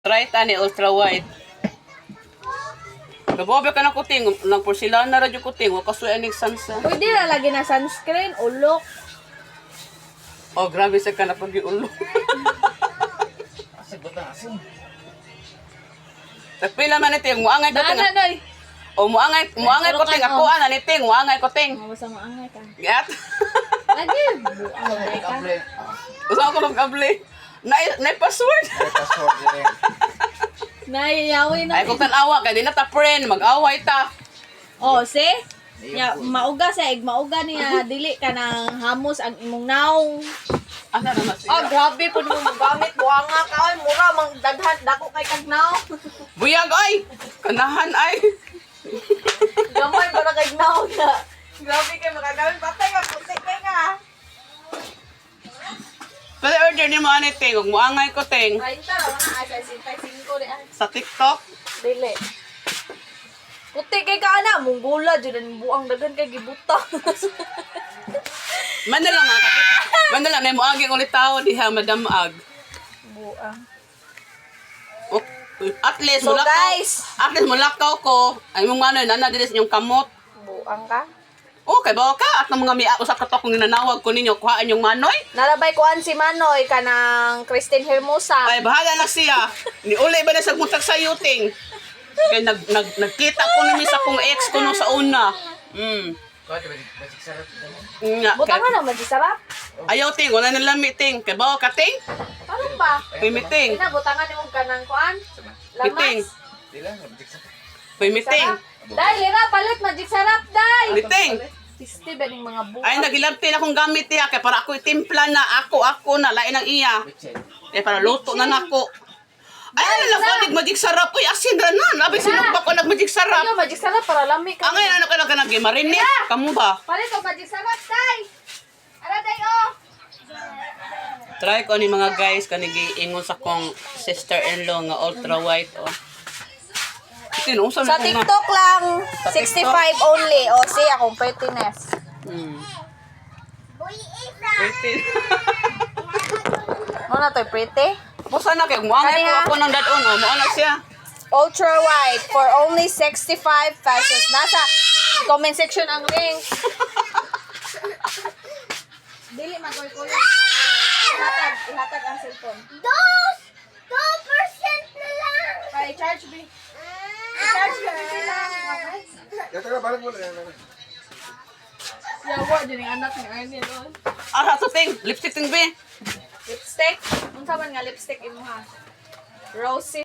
Try tani ultra white. Gabobe ka na kuting, nang porcelana na radyo kuting, wa pasuy aning sansa. Pwede na lagi na sunscreen, ulok. Oh, grabe sa ka na pag-iulo. Nagpila man iting, muangay ko ting. Daanan, oy. O muangay ko ting, ako ana ni ting, muangay ko ting. Basta maangay ka. Gat. Lagi, buang ka. Usa ako ng kable. Na password. Naiyawi na. Ay kung tan-awa kay di na ta friend, mag-away ta. Oh, see? Ya, mauga sa mauga niya dili ka nang hamos ang imong naong. Asa na Oh, siya? grabe po mo magamit buanga ka oy, mura mang daghan dako kay kag naong. Buyag ay. Kanahan ay. Gamay para kay naong na. Grabe kay makagamit patay ka puti kay ka. Pwede order ni mo ani ting, ug muangay ko ting 30 ra na ay 65 di ay. sa TikTok. Dili. Puti kay ka ana, munggula jud ang buang daghan kay gibuta. Mandala nga kapit. Mandala na mo aging ulit tao diha madam ag. Buang. Oh, at least So, mulakaw. guys. At least mulakaw ko. Ay mong manoy nana dili sa inyong kamot. Buang ka. Oh, kay bawa ka at ng mga mia usa ka to kung nanawag ko ninyo kuhaan yung manoy. Narabay kuan si Manoy kanang Christine Hermosa. Ay bahala na siya. Ni uli ba na sa muntag sa yuting. Kay nagkita ko nimi sa kong ex ko no sa una. Nga, Butangan na magisarap. ayaw ting, wala nang lami ting. Kay bawa ka ting? Ano ba? May meeting. Ina butangan ni mong kanang kuan. Meeting. Lamas. May meeting. Dai, lira palit magic sarap dai. Meeting. Tisti ba ning mga buang? Ay nagilabtin akong gamit niya kay para ako itimpla na ako na lain ang iya. Kay para luto na nako. Ay ano lang ko magic sarap uy asin ra na. Labi sinugba ko nag magic sarap. Ano magic sarap para lami ka. Ang ngayon ano ka na marinate. Kamu ba? Palit og magic sarap dai. Ara dai oh. Try ko ni mga guys kanigi ingon sa kong sister-in-law nga ultra white oh. Tinusa Sa na ko nga. TikTok lang, Sa 65 TikTok? only. O, see, akong prettiness. Pretty. Ano na to, pretty? Busa na kay muangay ko Kaya. ako ng dadon oh. Mao na siya. Ultra white for only 65 pesos. Nasa comment section ang link. Dili magoy-goy. Ihatag ang cellphone. 2% na lang. Kaya charge me. I-charge ka lang. Yawa, din yung anak ni Arnie doon. Ara to ting, lipstick ting be. Lipstick? Unsa man nga lipstick imo ha? Rosy.